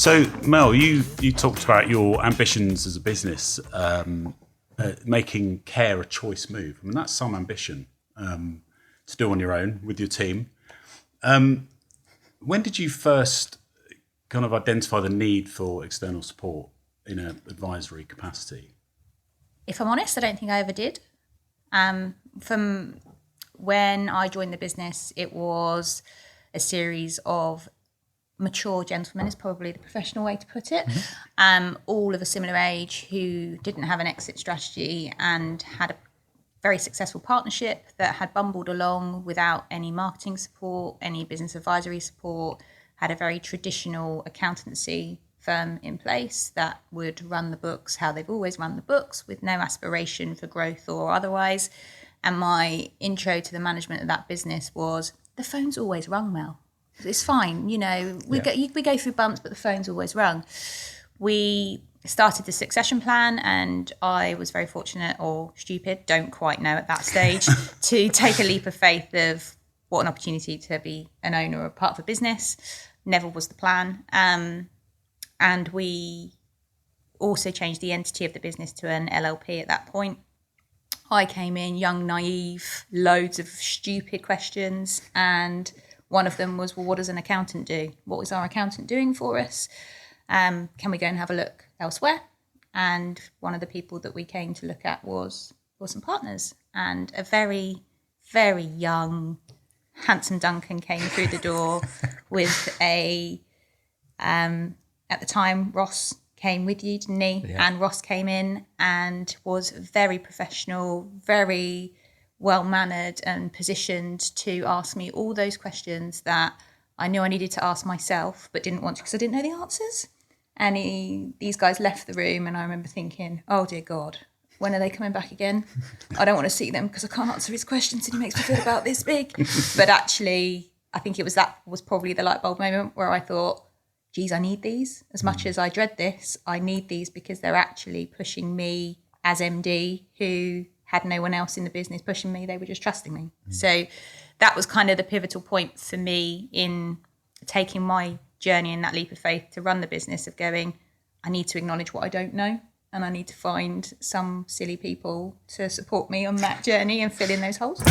So, Mel, you talked about your ambitions as a business, making care a choice move. I mean, that's some ambition to do on your own with your team. When did you first kind of identify the need for external support in an advisory capacity? If I'm honest, I don't think I ever did. From when I joined the business, it was a series of mature gentlemen, is probably the professional way to put it, all of a similar age who didn't have an exit strategy and had a very successful partnership that had bumbled along without any marketing support, any business advisory support, had a very traditional accountancy firm in place that would run the books how they've always run the books with no aspiration for growth or otherwise. And my intro to the management of that business was, the phone's always rung, Mel. It's fine, you know, we go through bumps, but the phone's always rung. We started the succession plan and I was very fortunate, or stupid, don't quite know at that stage, to take a leap of faith of what an opportunity to be an owner or part of a business. Never was the plan. And we also changed the entity of the business to an LLP at that point. I came in young, naive, loads of stupid questions, and one of them was, well, what does an accountant do? What is our accountant doing for us? Can we go and have a look elsewhere? And one of the people that we came to look at was Wilson Partners. And a very, very young, handsome Duncan came through the door with at the time, Ross came with you, didn't he? Yeah. And Ross came in and was very professional, very well-mannered and positioned to ask me all those questions that I knew I needed to ask myself, but didn't want to because I didn't know the answers. And these guys left the room and I remember thinking, oh dear God, when are they coming back again? I don't want to see them because I can't answer his questions and he makes me feel about this big. But actually, I think that was probably the light bulb moment where I thought, geez, I need these. As much as I dread this, I need these because they're actually pushing me as MD, who had no one else in the business pushing me. They were just trusting me. So that was kind of the pivotal point for me in taking my journey in that leap of faith to run the business, of going, I need to acknowledge what I don't know and I need to find some silly people to support me on that journey and fill in those holes.